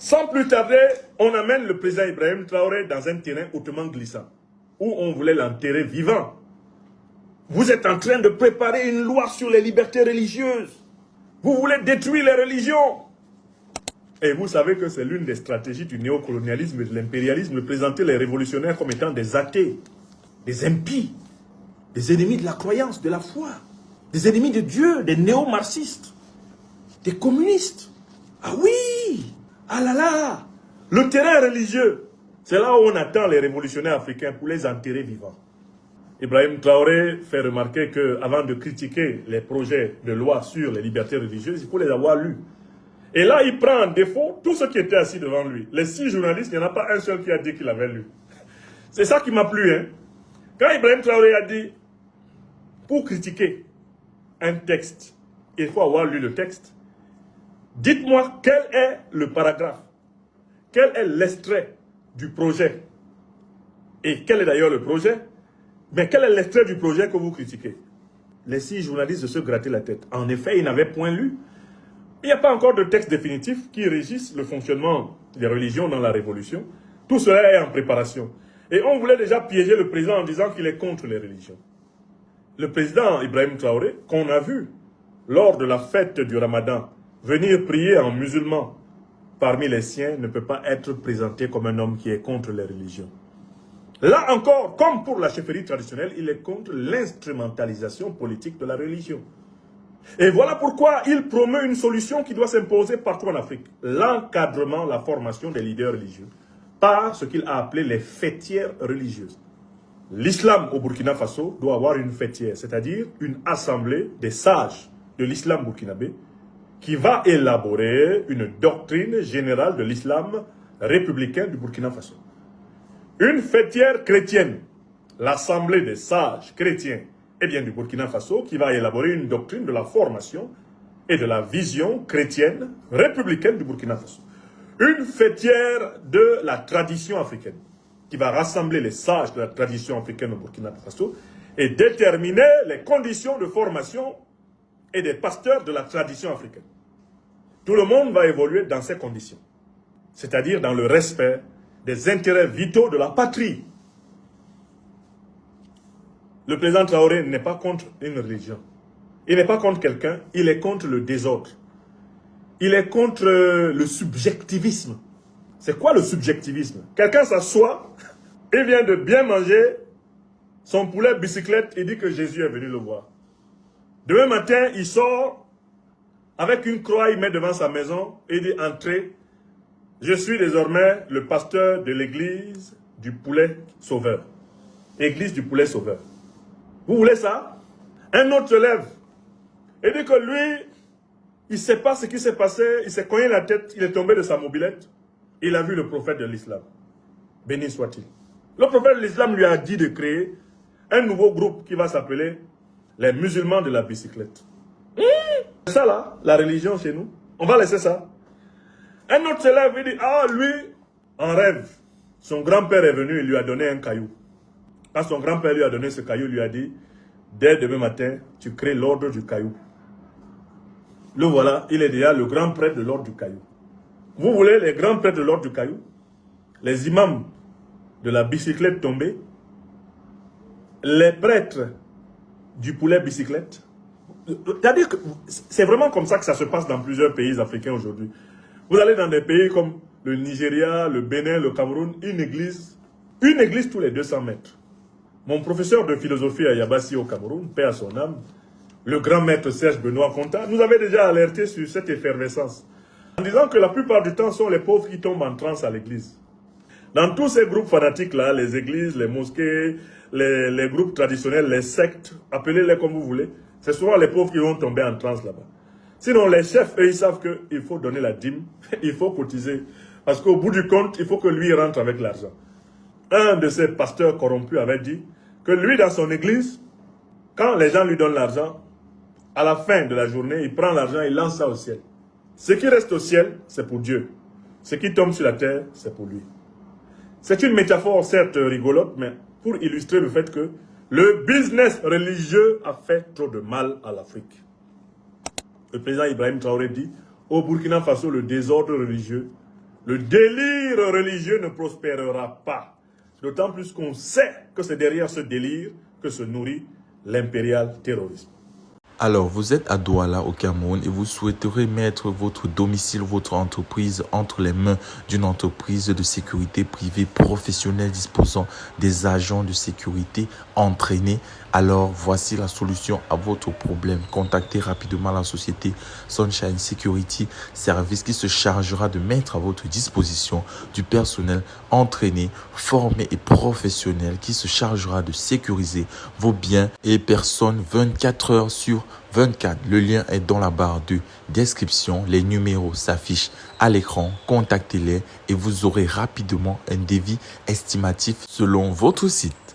Sans plus tarder, on amène le président Ibrahim Traoré dans un terrain hautement glissant, où on voulait l'enterrer vivant. Vous êtes en train de préparer une loi sur les libertés religieuses. Vous voulez détruire les religions. Et vous savez que c'est l'une des stratégies du néocolonialisme et de l'impérialisme de présenter les révolutionnaires comme étant des athées, des impies, des ennemis de la croyance, de la foi, des ennemis de Dieu, des néo-marxistes, des communistes. Ah oui! Ah là là! Le terrain religieux, c'est là où on attend les révolutionnaires africains pour les enterrer vivants. Ibrahim Traoré fait remarquer qu'avant de critiquer les projets de loi sur les libertés religieuses, il faut les avoir lus. Et là, il prend en défaut tous ceux qui étaient assis devant lui. Les 6 journalistes, il n'y en a pas un seul qui a dit qu'il avait lu. C'est ça qui m'a plu. Hein? Quand Ibrahim Traoré a dit, pour critiquer un texte, il faut avoir lu le texte. Dites-moi quel est le paragraphe, quel est l'extrait du projet, et quel est d'ailleurs le projet, mais quel est l'extrait du projet que vous critiquez? Les 6 journalistes se grattaient la tête. En effet, ils n'avaient point lu. Il n'y a pas encore de texte définitif qui régisse le fonctionnement des religions dans la Révolution. Tout cela est en préparation. Et on voulait déjà piéger le président en disant qu'il est contre les religions. Le président Ibrahim Traoré, qu'on a vu lors de la fête du Ramadan, venir prier en musulman parmi les siens, ne peut pas être présenté comme un homme qui est contre les religions. Là encore, comme pour la chefferie traditionnelle, il est contre l'instrumentalisation politique de la religion. Et voilà pourquoi il promeut une solution qui doit s'imposer partout en Afrique. L'encadrement, la formation des leaders religieux par ce qu'il a appelé les fêtières religieuses. L'islam au Burkina Faso doit avoir une fêtière, c'est-à-dire une assemblée des sages de l'islam burkinabé qui va élaborer une doctrine générale de l'islam républicain du Burkina Faso. Une fêtière chrétienne, l'assemblée des sages chrétiens du Burkina Faso, qui va élaborer une doctrine de la formation et de la vision chrétienne républicaine du Burkina Faso. Une fêtière de la tradition africaine, qui va rassembler les sages de la tradition africaine au Burkina Faso et déterminer les conditions de formation et des pasteurs de la tradition africaine. Tout le monde va évoluer dans ces conditions, c'est-à-dire dans le respect des intérêts vitaux de la patrie. Le président Traoré n'est pas contre une religion. Il n'est pas contre quelqu'un, il est contre le désordre. Il est contre le subjectivisme. C'est quoi le subjectivisme? Quelqu'un s'assoit, il vient de bien manger son poulet bicyclette, il dit que Jésus est venu le voir. Demain matin, il sort avec une croix, il met devant sa maison, et il dit, entrez, je suis désormais le pasteur de l'église du poulet sauveur. Église du poulet sauveur. Vous voulez ça? Un autre se lève et dit que lui, il ne sait pas ce qui s'est passé, il s'est cogné la tête, il est tombé de sa mobilette, il a vu le prophète de l'islam. Béni soit-il. Le prophète de l'islam lui a dit de créer un nouveau groupe qui va s'appeler les musulmans de la bicyclette. C'est ça là, la religion chez nous. On va laisser ça. Un autre se lève et dit, ah lui, en rêve, son grand-père est venu, il lui a donné un caillou. Quand son grand-père lui a donné ce caillou, il lui a dit, dès demain matin, tu crées l'ordre du caillou. Le voilà, il est déjà le grand prêtre de l'ordre du caillou. Vous voulez les grands prêtres de l'ordre du caillou? Les imams de la bicyclette tombée? Les prêtres du poulet bicyclette? C'est-à-dire que c'est vraiment comme ça que ça se passe dans plusieurs pays africains aujourd'hui. Vous allez dans des pays comme le Nigeria, le Bénin, le Cameroun, une église tous les 200 mètres. Mon professeur de philosophie à Yabassi au Cameroun, paix à son âme, le grand maître Serge Benoît Conta, nous avait déjà alerté sur cette effervescence, en disant que la plupart du temps, ce sont les pauvres qui tombent en transe à l'église. Dans tous ces groupes fanatiques-là, les églises, les mosquées, les groupes traditionnels, les sectes, appelez-les comme vous voulez, c'est souvent les pauvres qui vont tomber en transe là-bas. Sinon, les chefs, eux, ils savent qu'il faut donner la dîme, il faut cotiser. Parce qu'au bout du compte, il faut que lui rentre avec l'argent. Un de ces pasteurs corrompus avait dit que lui, dans son église, quand les gens lui donnent l'argent, à la fin de la journée, il prend l'argent et il lance ça au ciel. Ce qui reste au ciel, c'est pour Dieu. Ce qui tombe sur la terre, c'est pour lui. C'est une métaphore certes rigolote, mais pour illustrer le fait que le business religieux a fait trop de mal à l'Afrique. Le président Ibrahim Traoré dit, au Burkina Faso, le désordre religieux Le délire religieux ne prospérera pas. D'autant plus qu'on sait que c'est derrière ce délire que se nourrit l'impérial terrorisme. Alors, vous êtes à Douala au Cameroun et vous souhaiterez mettre votre domicile, votre entreprise entre les mains d'une entreprise de sécurité privée professionnelle disposant des agents de sécurité entraînés. Alors, voici la solution à votre problème. Contactez rapidement la société Sunshine Security Service qui se chargera de mettre à votre disposition du personnel entraîné, formé et professionnel qui se chargera de sécuriser vos biens et personnes 24 heures sur 24. Le lien est dans la barre de description. Les numéros s'affichent à l'écran. Contactez-les et vous aurez rapidement un devis estimatif selon votre site.